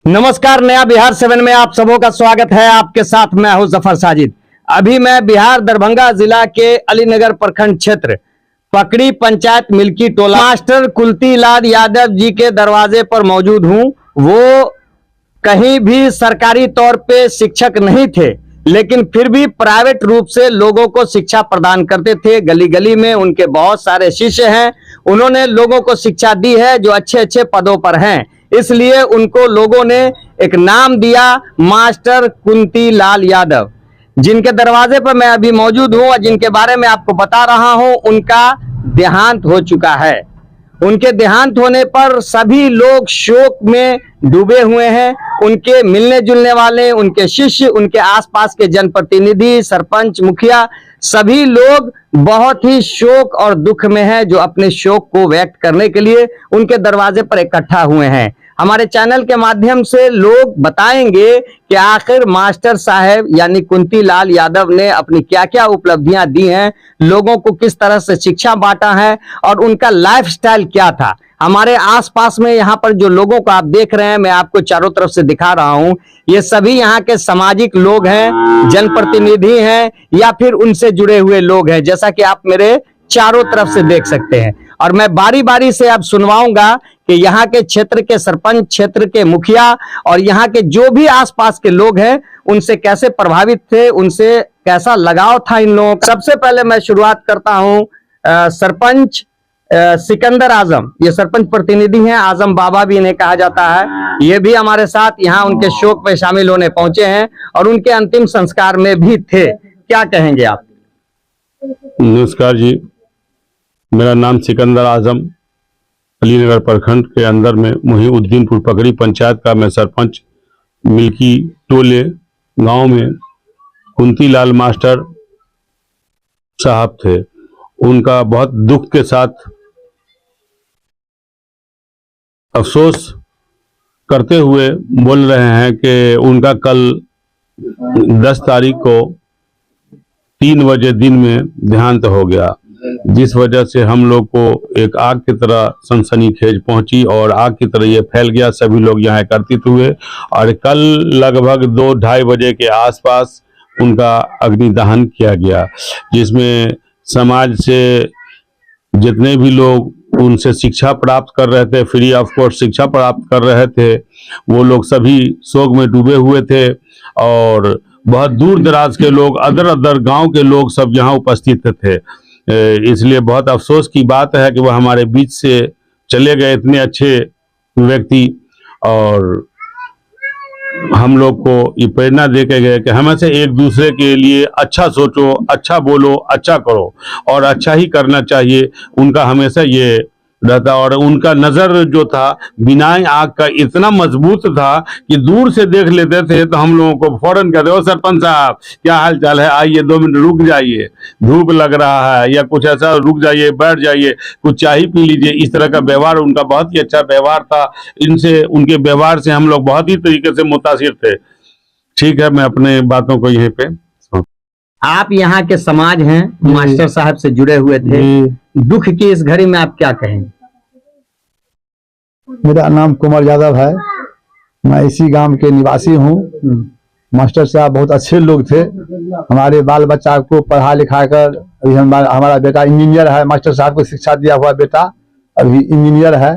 नमस्कार, नया बिहार 7 में आप सबों का स्वागत है। आपके साथ मैं हूं जफर साजिद। अभी मैं बिहार दरभंगा जिला के अलीनगर प्रखंड क्षेत्र पकड़ी पंचायत मिल्की टोला मास्टर कुंती लाल यादव जी के दरवाजे पर मौजूद हूं। वो कहीं भी सरकारी तौर पे शिक्षक नहीं थे, लेकिन फिर भी प्राइवेट रूप से लोगों को शिक्षा प्रदान करते थे। गली गली में उनके बहुत सारे शिष्य हैं। उन्होंने लोगों को शिक्षा दी है जो अच्छे अच्छे पदों पर हैं, इसलिए उनको लोगों ने एक नाम दिया, मास्टर कुंती लाल यादव। जिनके दरवाजे पर मैं अभी मौजूद हूं और जिनके बारे में आपको बता रहा हूं, उनका देहांत हो चुका है। उनके देहांत होने पर सभी लोग शोक में डूबे हुए हैं। उनके मिलने जुलने वाले, उनके शिष्य, उनके आसपास के जनप्रतिनिधि, सरपंच, मुखिया, सभी लोग बहुत ही शोक और दुख में हैं, जो अपने शोक को व्यक्त करने के लिए उनके दरवाजे पर इकट्ठा हुए हैं। हमारे चैनल के माध्यम से लोग बताएंगे कि आखिर मास्टर साहब यानी कुंती लाल यादव ने अपनी क्या क्या उपलब्धियां दी हैं, लोगों को किस तरह से शिक्षा बांटा है और उनका लाइफस्टाइल क्या था। हमारे आसपास में यहाँ पर जो लोगों को आप देख रहे हैं, मैं आपको चारों तरफ से दिखा रहा हूँ, ये सभी यहाँ के सामाजिक लोग हैं, जनप्रतिनिधि हैं या फिर उनसे जुड़े हुए लोग हैं, जैसा कि आप मेरे चारों तरफ से देख सकते हैं। और मैं बारी बारी से अब सुनवाऊंगा कि यहाँ के क्षेत्र के सरपंच, क्षेत्र के मुखिया और यहाँ के जो भी आसपास के लोग हैं, उनसे कैसे प्रभावित थे, उनसे कैसा लगाव था इन लोगों का। सबसे पहले मैं शुरुआत करता हूँ सरपंच सिकंदर आजम। ये सरपंच प्रतिनिधि हैं, आजम बाबा भी इन्हें कहा जाता है। ये भी हमारे साथ यहाँ उनके शोक में शामिल होने पहुंचे हैं और उनके अंतिम संस्कार में भी थे। क्या कहेंगे आप? नमस्कार जी, मेरा नाम सिकंदर आजम, अलीनगर प्रखंड के अंदर में मुहीउद्दीनपुर पकड़ी पंचायत का मैं सरपंच। मिल्की टोले गांव में कुंती लाल मास्टर साहब थे। उनका बहुत दुख के साथ अफसोस करते हुए बोल रहे हैं कि उनका कल 10 तारीख को 3 बजे दिन में देहांत हो गया, जिस वजह से हम लोग को एक आग की तरह सनसनीखेज पहुंची और आग की तरह ये फैल गया। सभी लोग यहाँ एकत्रित हुए और कल लगभग 2-2:30 बजे के आसपास उनका अग्निदहन किया गया, जिसमें समाज से जितने भी लोग उनसे शिक्षा प्राप्त कर रहे थे, फ्री ऑफ कॉस्ट शिक्षा प्राप्त कर रहे थे, वो लोग सभी शोक में डूबे हुए थे। और बहुत दूर दराज के लोग, अदर अदर गांव के लोग सब यहाँ उपस्थित थे। इसलिए बहुत अफसोस की बात है कि वह हमारे बीच से चले गए, इतने अच्छे व्यक्ति। और हम लोग को ये प्रेरणा दे के गए कि हमेशा एक दूसरे के लिए अच्छा सोचो, अच्छा बोलो, अच्छा करो और अच्छा ही करना चाहिए। उनका हमेशा ये रहता। और उनका नजर जो था बिनाई आग का इतना मजबूत था कि दूर से देख लेते थे तो हम लोगों को फौरन कहते, ओ सरपंच साहब क्या हाल चाल है, आइए 2 मिनट रुक जाइए, धूप लग रहा है, या कुछ ऐसा, रुक जाइए, बैठ जाइए, कुछ चाय पी लीजिए। इस तरह का व्यवहार उनका बहुत ही अच्छा व्यवहार था। इनसे, उनके व्यवहार से हम लोग बहुत ही तरीके से मुतासिर थे। ठीक है, मैं अपने बातों को यहीं पे। आप यहाँ के समाज हैं, मास्टर साहब से जुड़े हुए थे, दुख की इस घड़ी में आप क्या कहेंगे? मेरा नाम कुमार यादव है, मैं इसी गांव के निवासी हूँ। मास्टर साहब बहुत अच्छे लोग थे। हमारे बाल बच्चा को पढ़ा लिखा कर अभी हमारा बेटा इंजीनियर है। मास्टर साहब को शिक्षा दिया हुआ बेटा अभी इंजीनियर है।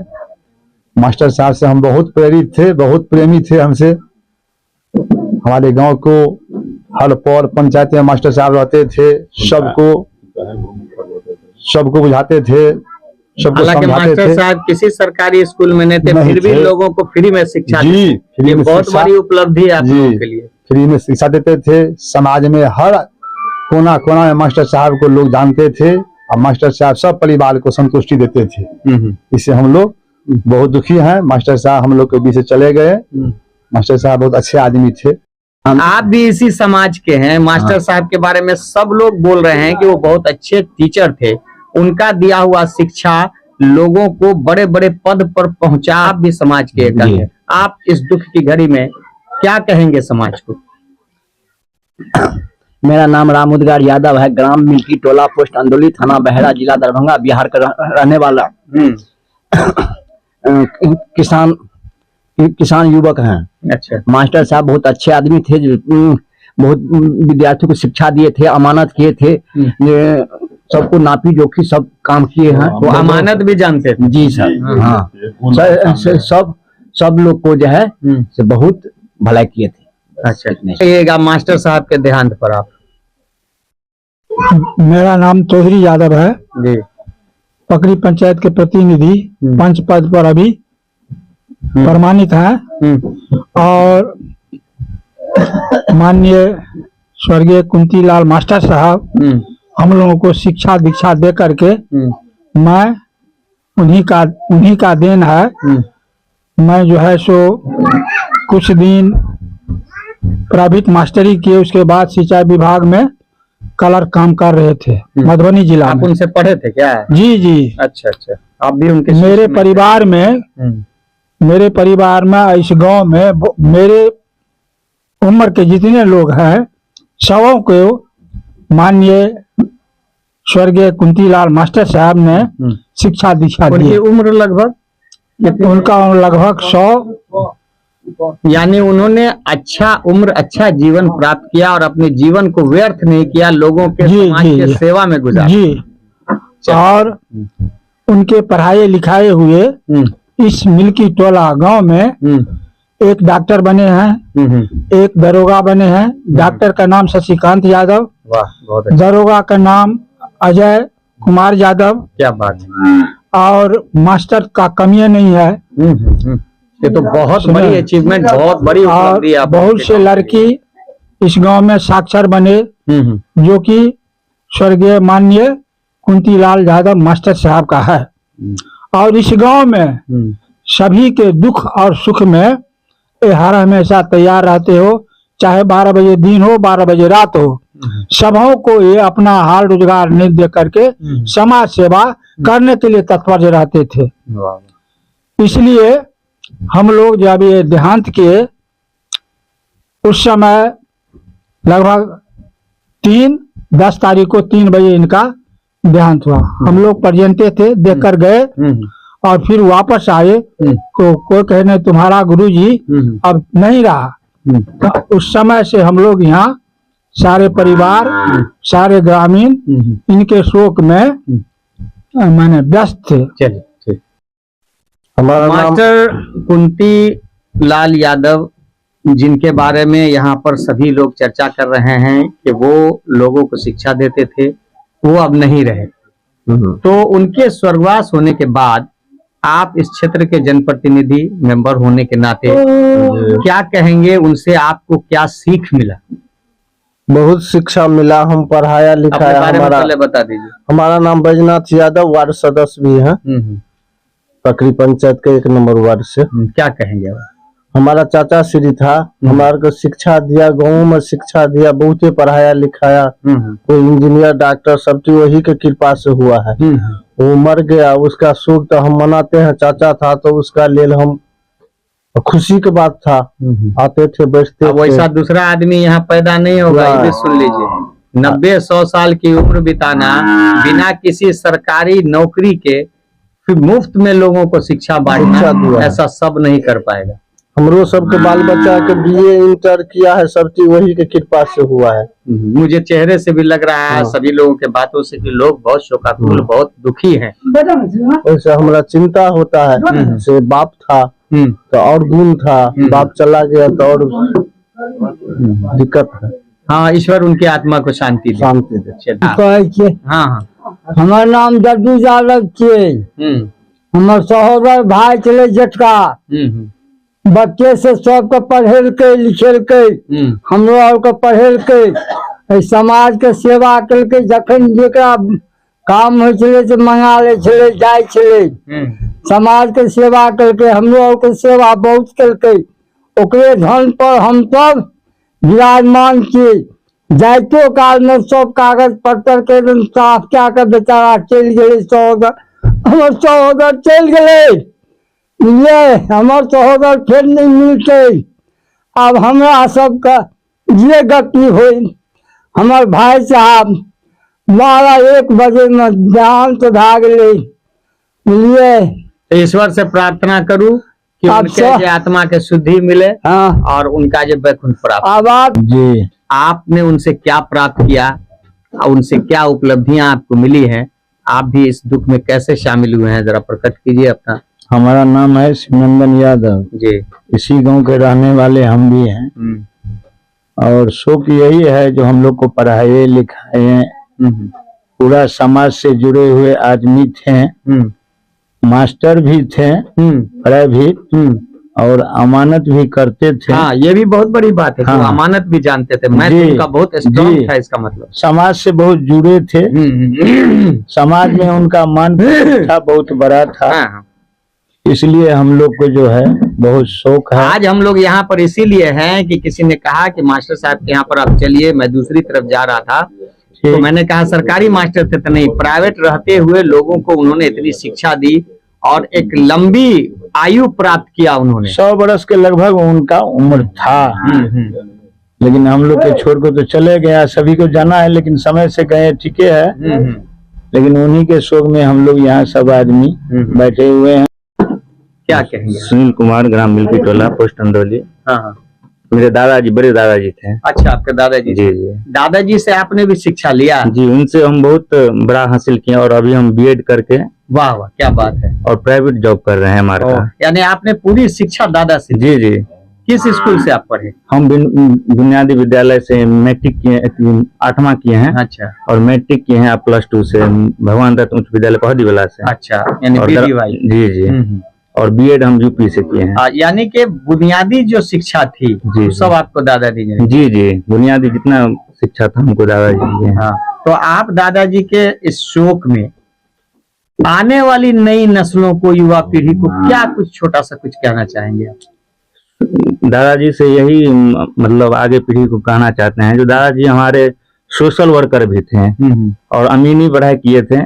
मास्टर साहब से हम बहुत प्रेरित थे, बहुत प्रेमी थे हमसे। हमारे गांव को हर पौर पंचायत में मास्टर साहब रहते थे, सबको बुझाते थे, सबको समझाते मास्टर थे। साहब किसी सरकारी स्कूल में नहीं थे, फिर भी लोगों को फ्री में शिक्षा जी, ये बहुत बड़ी उपलब्धि है आप लोगों के लिए। फ्री में शिक्षा देते थे। समाज में हर कोना कोना में मास्टर साहब को लोग जानते थे और मास्टर साहब सब परिवार को संतुष्टि देते थे। इससे हम लोग बहुत दुखी हैं। मास्टर साहब हम लोग के बीच से चले गए। मास्टर साहब बहुत अच्छे आदमी थे। आप भी इसी समाज के हैं। मास्टर साहब के बारे में सब लोग बोल रहे हैं कि वो बहुत अच्छे टीचर थे। उनका दिया हुआ शिक्षा लोगों को बड़े बड़े पद पर पहुंचा। आप भी समाज के एक हैं। आप इस दुख की घड़ी में क्या कहेंगे समाज को? मेरा नाम रामुदगार यादव है, ग्राम मिल्की टोला, पोस्ट अंदौली, थाना बहरा, जिला दरभंगा, बिहार का रहने वाला किसान किसान युवक हैं। अच्छा। मास्टर साहब बहुत अच्छे आदमी थे, जो बहुत विद्यार्थियों को शिक्षा दिए थे, अमानत किए थे, ये सबको नापी जोखी सब काम किए हैं। वो अमानत भी जानते थे। जी सर, हाँ सब लोग को जो है से बहुत भलाई किए थे। अच्छा, कहिएगा मास्टर साहब के देहांत पर आप। मेरा नाम चौधरी यादव है, जी। पकड़ी पंचायत के प्रतिनिधि पंच पद पर अभी प्रमाणित हैं और माननीय स्वर्गीय कुंतीलाल मास्टर साहब हम लोगों को शिक्षा दीक्षा दे करके मैं उन्हीं का देन है। मैं जो है सो कुछ दिन प्राइवेट मास्टरी किए, उसके बाद सिंचाई विभाग में कलर काम कर रहे थे मधुबनी जिला आप में। उनसे पढ़े थे क्या? जी जी। अच्छा अच्छा, आप भी उनके मेरे परिवार में इस गांव में मेरे उम्र के जितने लोग हैं सबों को माननीय स्वर्गीय कुंतीलाल मास्टर साहब ने शिक्षा दीक्षा दी। उनकी उम्र लगभग? उनका लगभग 100। यानी उन्होंने अच्छा जीवन प्राप्त किया और अपने जीवन को व्यर्थ नहीं किया, लोगों के समाज के सेवा में गुजारा। जी। और उनके पढ़ाए लिखाए हुए इस मिल्की टोला गांव में एक डॉक्टर बने हैं, एक दरोगा बने हैं। डॉक्टर का नाम शशिकांत यादव, वाह बहुत अच्छा। दरोगा का नाम अजय कुमार यादव। क्या बात है। और मास्टर का कमी नहीं है। ये तो बहुत बड़ी अचीवमेंट, बहुत बड़ी उपलब्धि है। बहुत से लड़की इस गांव में साक्षर बने जो कि स्वर्गीय माननीय कुंतीलाल यादव मास्टर साहब का है। और इस गांव में सभी के दुख और सुख में हर हमेशा तैयार रहते हो, चाहे 12 बजे दिन हो 12 बजे रात हो, सबों को ये अपना हाल रोजगार नहीं दे करके समाज सेवा करने के लिए तत्पर रहते थे। इसलिए हम लोग जब ये देहांत किए उस समय लगभग 10 तारीख को 3 बजे इनका देहांत हुआ। हम लोग प्रेजेंटे थे, देखकर गए और फिर वापस आए तो कोई कहने तुम्हारा गुरुजी अब नहीं रहा। तो उस समय से हम लोग यहाँ सारे परिवार सारे ग्रामीण इनके शोक में माने व्यस्त थे। चलिए, हमारा मास्टर कुंती लाल यादव, जिनके बारे में यहाँ पर सभी लोग चर्चा कर रहे हैं कि वो लोगों को शिक्षा देते थे, वो अब नहीं रहे। तो उनके स्वर्गवास होने के बाद आप इस क्षेत्र के जनप्रतिनिधि मेंबर होने के नाते क्या कहेंगे उनसे? आपको क्या सीख मिला? बहुत शिक्षा मिला, हम पढ़ाया अपने लिखाया। बारे में हमारा पहले बता दीजिए। हमारा नाम बैजनाथ यादव, वार्ड सदस्य भी है पकड़ी पंचायत के 1 नंबर वार्ड से। क्या कहेंगे आप? हमारा चाचा श्री था, हमारे को शिक्षा दिया, गाँव में शिक्षा दिया, बहुत पढ़ाया लिखाया। कोई इंजीनियर डॉक्टर सब चीज वही के कृपा से हुआ है। वो मर गया, उसका शोक तो हम मनाते हैं। चाचा था तो उसका लेल हम खुशी की बात था, आते थे बैठते थे। वैसा दूसरा आदमी यहाँ पैदा नहीं होगा, ये भी सुन लीजिए। 90-100 साल की उम्र बिताना बिना किसी सरकारी नौकरी के, फिर मुफ्त में लोगों को शिक्षा बांटना, ऐसा सब नहीं कर पाएगा। हमरो सबके बाल बच्चा के BA इंटर किया है, सब चीज वही के कृपा से हुआ है। मुझे चेहरे से भी लग रहा है, सभी लोगों के बातों से, कि लोग बहुत शोकाकुल, बहुत दुखी हैं। वैसे हमारा चिंता होता है। से बाप था तो और गुण था, बाप चला गया तो और दिक्कत है। हाँ, ईश्वर उनकी आत्मा को शांति दे। शांति दे। चलिए। हाँ। हमार नाम जद्दू यादव छे। हमार सहोदर भाई चले जेठका, बच्चे से सबके पढ़ेलके लिखेलके, हमरो और के पढ़ेलके, समाज के सेवा केलके। जखन जेकरा काम होइ छले से मंगा ले छले, जाय छले, समाज के सेवा केलके, हमरो और के सेवा बहुत केलके। ओकरे धन पर हम सब विराजमान छियै। जाइतो काल में सब कागज पत्तर के साफ क्या के बेचारा चल गए। सहोदर हमर सहोदर चल गए, बुझलिए, हमर सहोदर फिर नहीं मिलते। अब हमरा सबका ये गति हुई। हमार भाई साहब 12-1 बजे में देहांत भए गेलै, बुझलिए। ईश्वर से प्रार्थना करूं कि आप उनके सब- जो आत्मा के शुद्धि मिले हाँ और उनका जो वैकुंठ प्राप्त। आवाज जी। आपने उनसे क्या प्राप्त किया और उनसे क्या उपलब्धियां आपको मिली हैं? आप भी इस दुख में कैसे शामिल हुए हैं, जरा प्रकट कीजिए अपना। हमारा नाम है शिवनंदन यादव, जी। इसी गांव के रहने वाले हम भी हैं। और शौक यही है जो हम लोग को पढ़ाए लिखाए, पूरा समाज से जुड़े हुए आदमी थे, मास्टर भी थे प्राइवेट, और अमानत भी करते थे। हाँ, ये भी बहुत बड़ी बात है कि वो हाँ। अमानत भी जानते थे। मैं जी, उनका बहुत स्ट्रॉन्ग जी। था, इसका मतलब। समाज से बहुत जुड़े थे, समाज में उनका मान था बहुत बड़ा था, हाँ। इसलिए हम लोग को जो है बहुत शौक है। आज हम लोग यहाँ पर इसीलिए हैं कि किसी ने कहा कि मास्टर साहब के यहाँ पर आप चलिए। मैं दूसरी तरफ जा रहा था तो मैंने कहा सरकारी मास्टर थे तो नहीं, प्राइवेट रहते हुए लोगों को उन्होंने इतनी शिक्षा दी और एक लंबी आयु प्राप्त किया उन्होंने। 100 बरस के लगभग उनका उम्र था। लेकिन हम लोग के छोड़ को तो चले गया, सभी को जाना है, लेकिन समय से गए ठीक है। लेकिन उन्हीं के शोक में हम लोग यहाँ सब आदमी बैठे हुए हैं। क्या कहेंगे? सुनील कुमार, ग्राम मिल्की टोला, पोस्ट अंदौली। हाँ। मेरे दादाजी, बड़े दादाजी थे। अच्छा, आपके दादाजी? जी जी दादाजी से आपने भी शिक्षा लिया? जी, उनसे हम बहुत बड़ा हासिल किए और अभी हम बीएड करके वाह वाह, क्या बात है। और प्राइवेट जॉब कर रहे हैं हमारे का। यानी आपने पूरी शिक्षा दादा से? जी जी। किस स्कूल से आप पढ़े? हम बुनियादी विद्यालय से मैट्रिक किए, 8वां किए हैं। अच्छा। और मैट्रिक किए हैं आप +2 से भगवान दत्त उच्च विद्यालय पहदीवाला से। अच्छा, यानी और BDY। जी जी। और बीएड हम यूपी से किए हैं। यानी कि बुनियादी जो शिक्षा थी जी, वो सब आपको दादाजी ने? जी जी, बुनियादी जितना शिक्षा था हमको दादाजी दिए हैं। हाँ। तो आप दादाजी के इस शोक में आने वाली नई नस्लों को, युवा पीढ़ी को क्या कुछ छोटा सा कुछ कहना चाहेंगे आप? दादाजी से यही मतलब आगे पीढ़ी को कहना चाहते हैं, जो दादाजी हमारे सोशल वर्कर भी थे और अमीनी पढ़ाई किए थे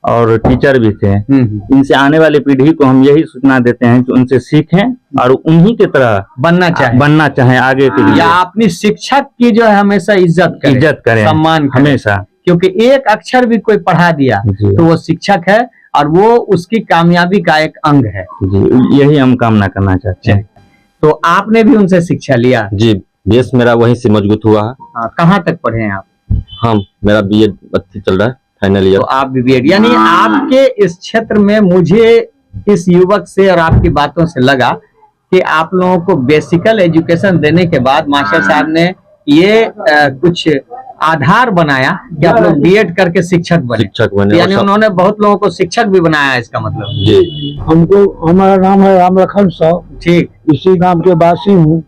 और टीचर भी थे। इनसे आने वाली पीढ़ी को हम यही सूचना देते हैं कि उनसे सीखें और उन्हीं की तरह बनना चाहें आगे के लिए। या अपनी शिक्षक की जो है हमेशा इज्जत करें, सम्मान करें। हमेशा, क्योंकि एक अक्षर भी कोई पढ़ा दिया तो वो शिक्षक है और वो उसकी कामयाबी का एक अंग है। जी, यही हम कामना करना चाहते हैं। तो आपने भी उनसे शिक्षा लिया? जी, बेस मेरा वहीं से मजबूत हुआ है। हाँ, कहाँ तक पढ़े हैं आप? हम मेरा बीएड चल रहा है, फाइनल ईयर। तो आप भी बीएड, यानी आपके इस क्षेत्र में मुझे इस युवक से और आपकी बातों से लगा कि आप लोगों को बेसिकल एजुकेशन देने के बाद मास्टर साहब ने ये कुछ आधार बनाया कि आप लोग बीएड करके शिक्षक बने। यानी उन्होंने बहुत लोगों को शिक्षक भी बनाया, इसका मतलब। जी। हमको, हमारा नाम है राम लखन साहब, ठीक। इसी गांव के वासी हूँ।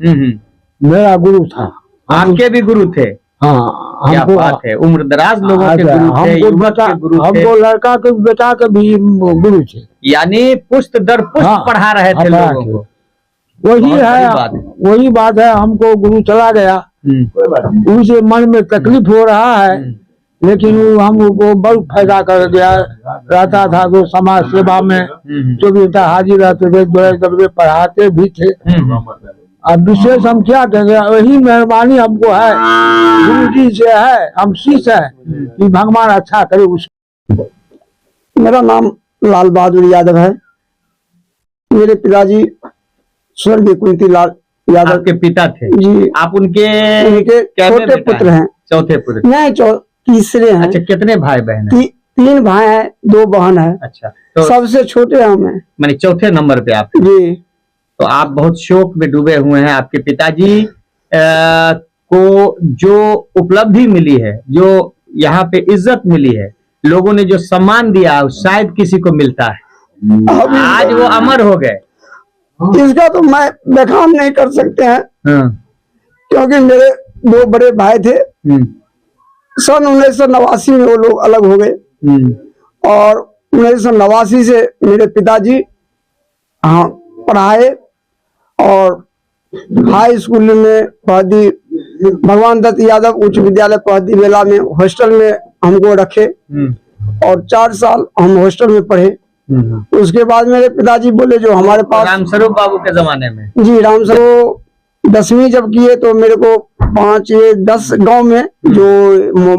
मेरा गुरु था। आपके भी गुरु थे? हाँ, क्या हमको बात है। उम्र दराज लोगों के गुरु थे, युवक के गुरु थे। हमको लड़का के बेटा के भी गुरु थे। यानी पुष्ट दर पुष्ट हाँ, पढ़ा रहे थे लोगों को। वही बहुत है, बड़ी बात है। वही बात है। हमको गुरु चला गया, उनसे मन में तकलीफ हो रहा है, लेकिन वो हमको बहुत फायदा कर गया। रहता था वो समाज सेवा में 24 घंटा हाजिर रहते थे, पढ़ाते भी थे। अब विशेष हम क्या कहेंगे, वही मेहरबानी हमको है, गुरु जी से है, हम शीश है कि भगवान अच्छा करे। उस मेरा नाम लाल बहादुर यादव है। मेरे पिताजी स्वर्गीय कुंती लाल यादव आपके पिता थे? जी। आप उनके छोटे पुत्र हैं। चौथे पुत्र? नहीं, तीसरे हैं। अच्छा, कितने भाई बहन हैं? 3 भाई हैं, 2 बहन है। अच्छा, तो सबसे छोटे हम हैं। मैंने चौथे नंबर पे आप? जी। तो आप बहुत शोक में डूबे हुए हैं। आपके पिताजी को जो उपलब्धि मिली है, जो यहाँ पे इज्जत मिली है, लोगों ने जो सम्मान दिया, शायद किसी को मिलता है। आज वो अमर हो गए। इसका तो मैं बखान नहीं कर सकते हैं, क्योंकि मेरे 2 बड़े भाई थे। सन 1989 में वो लोग अलग हो गए और 1989 से मेरे पिताजी हाँ पढ़ाए और हाई स्कूल में पहदी भगवान दत्त यादव उच्च विद्यालय पहदी बेला में हॉस्टल में हमको रखे और 4 साल हम हॉस्टल में पढ़े। उसके बाद मेरे पिताजी बोले जो हमारे पास रामस्वरूप बाबू के जमाने में? जी, रामस्वरूप 10वीं जब किए तो मेरे को 5-10 गांव में जो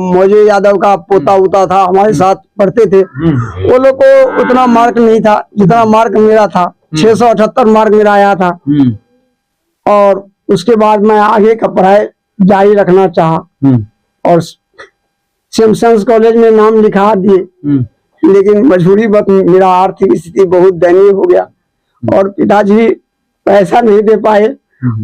मौजे यादव का पोता उता था हमारे साथ पढ़ते थे, वो लोग को उतना मार्क नहीं था जितना मार्क मेरा था। 678 मार्क मेरा आया था। और उसके बाद मैं आगे का पढ़ाई जारी रखना चाहा और सिम्पसन्स कॉलेज में नाम लिखा दिए, लेकिन मजबूरी वक्त मेरा आर्थिक स्थिति बहुत दयनीय हो गया और पिताजी पैसा नहीं दे पाए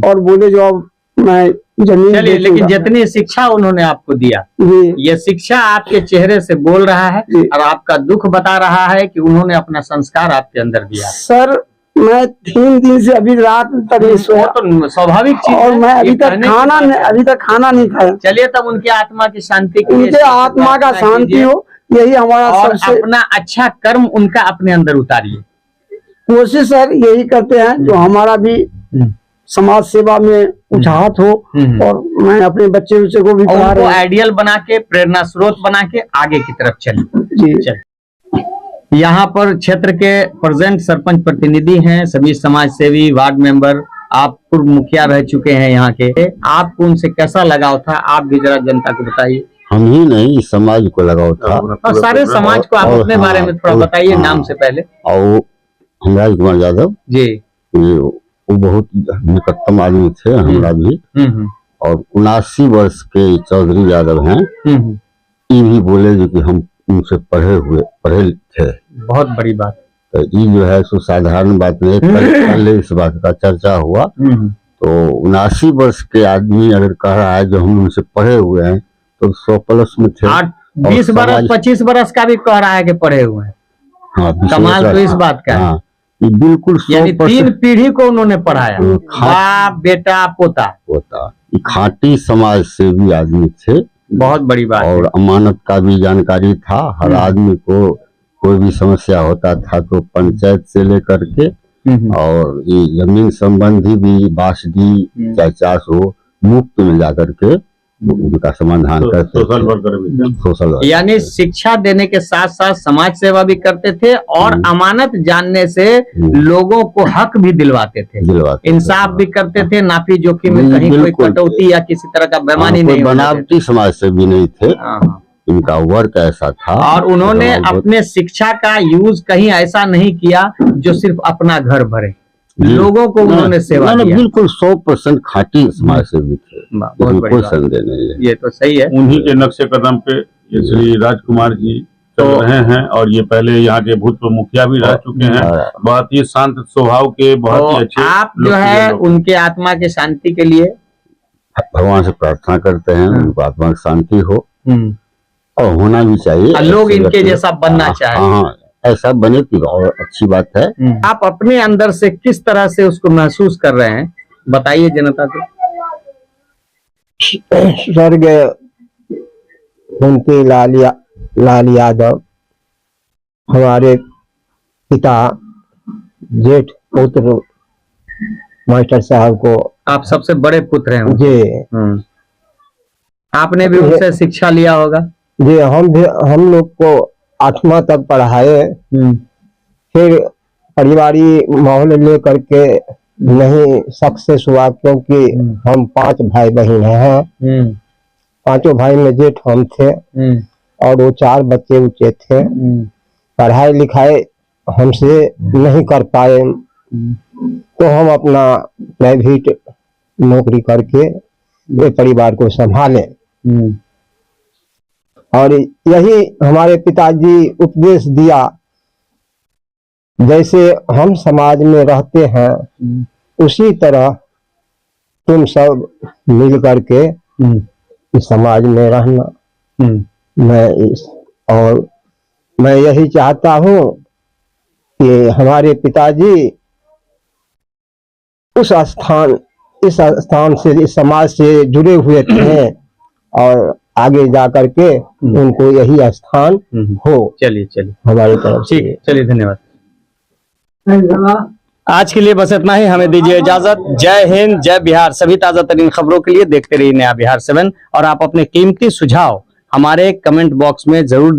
और बोले जो अब मैं जमीन चलिए, लेकिन बेचूंगा। जितनी शिक्षा उन्होंने आपको दिया, जी ये शिक्षा आपके चेहरे से बोल रहा है जी। और आपका दुख बता रहा है कि उन्होंने अपना संस्कार आपके अंदर दिया। सर, मैं 3 दिन से अभी रात तक नहीं वो सोया तो स्वाभाविक चीज और है। मैं ये अभी तक कहने की खाना बात नहीं, है। अभी तक खाना नहीं खाया। चलिए, तब उनके आत्मा की शांति के लिए उनके आत्मा का प्रार्थना शांति कीजिए हो, यही हमारा और सबसे अपना अच्छा कर्म उनका अपने अंदर उतारिए। कोशिश सर यही करते हैं जो हमारा भी समाज सेवा में उचाहत हो और मैं अपने बच्चे को भी और पढ़ा उनको रहा हूँ। आइडियल बना के, प्रेरणा स्रोत बना के आगे की तरफ चलिए। जी चलिए। यहाँ पर क्षेत्र के प्रेजेंट सरपंच प्रतिनिधि हैं, सभी समाज सेवी, वार्ड मेंबर, आप पूर्व मुखिया रह चुके हैं यहाँ के। आपको उनसे कैसा लगाव था, आप भी जरा जनता को बताइए। हम ही नहीं, इस समाज को लगाव था। और सारे समाज को आप और अपने बारे में थोड़ा और बताइए, हाँ। नाम से पहले। और हम राजकुमार यादव, जी। वो बहुत निकटतम आदमी थे हमारा भी। हम्म। और 79 वर्ष के चौधरी यादव हैं, हम्म। ये भी बोले जो कि हम उनसे पढ़े थे। बहुत बड़ी बात। तो ये जो है सो साधारण बात नहीं, कल इस बात का चर्चा हुआ। तो 79 वर्ष के आदमी अगर कह रहा है जो हम उनसे पढ़े हुए हैं तो 100+ में थे। 20 बरस 25 बरस का भी कह रहा है कि पढ़े हुए हैं। हाँ, कमाल तो इस बात का है। हाँ, ये बिल्कुल यानी 100% 3 पीढ़ी को उन्होंने पढ़ाया, बाप, बेटा, पोता। होता। ये खाटी समाज से भी आदमी थे बहुत बड़ी बात है। और अमानत का भी जानकारी था। हर आदमी को कोई भी समस्या होता था तो पंचायत से लेकर के और ये जमीन संबंधी भी बासडी चाहे चास हो, मुफ्त में जाकर के उनका समाधान करते सोशल वर्कर भी थे। Social worker. यानी शिक्षा देने के साथ साथ समाज सेवा भी करते थे और अमानत जानने से लोगों को हक भी दिलवाते थे, दिलवाते थे। इंसाफ भी करते थे, नापी जोखी में कहीं कोई बिल्कुल। कटौती या किसी तरह का बेईमानी कोई नहीं होने बनावटी समाज से भी नहीं थे। देते। हाँ। इनका वर्क ऐसा था। और उन्होंने बहुत- अपने शिक्षा का यूज कहीं ऐसा नहीं किया जो सिर्फ अपना घर भरे, जी। लोगों को उन्होंने सेवा दिया। बिल्कुल 100% खाटी समाज से भी थे, बहुत इसमें बड़ी कोई बात। संदेह नहीं है। ये तो सही है। उन्हीं के नक्शे कदम पे ये श्री राजकुमार जी चल तो- रहे हैं और ये पहले यहाँ के भूतपूर्व मुखिया भी रह चुके हैं। बहुत ही शांत स्वभाव के, बहुत ही तो अच्छे आप जो लोग है थे लोग। उनके आत्मा की शांति के लिए भगवान से प्रार्थना करते हैं उनको आत्मा की शांति हो और होना भी चाहिए। और लोग ऐसे इनके व्यक्ति- जैसा बनना हाँ, चाहे। हाँ, ऐसा बने तो और अच्छी बात है। आप अपने अंदर से किस तरह से उसको महसूस कर रहे हैं, बताइए जनता को। स्वर्गीय कुंती लाल यादव हमारे पिता जेठ पुत्र मास्टर साहब को आप सबसे बड़े पुत्र हैं उनके। जी आपने भी उनसे शिक्षा लिया होगा। जी हम लोग को 8वां तक पढ़ाए, फिर पारिवारिक माहौल लेकर के नहीं सक्सेस हुआ क्योंकि हम 5 भाई बहन हैं। 5 भाई में जेठ हम थे और वो 4 बच्चे उच्चे थे। पढ़ाई लिखाई हमसे नहीं कर पाए तो हम अपना प्राइवेट नौकरी करके ये परिवार को संभालें। और यही हमारे पिताजी उपदेश दिया, जैसे हम समाज में रहते हैं उसी तरह तुम सब मिल करके इस समाज में रहना। मैं यही चाहता हूँ कि हमारे पिताजी इस स्थान से, इस समाज से जुड़े हुए थे और आगे जा करके उनको यही स्थान हो। चलिए हमारी तरफ से। ठीक है, चलिए धन्यवाद। आज के लिए बस इतना ही, हमें दीजिए इजाजत। जय हिंद, जय बिहार। सभी ताजा तरीन खबरों के लिए देखते रहिए नया बिहार 7 और आप अपने कीमती सुझाव हमारे कमेंट बॉक्स में जरूर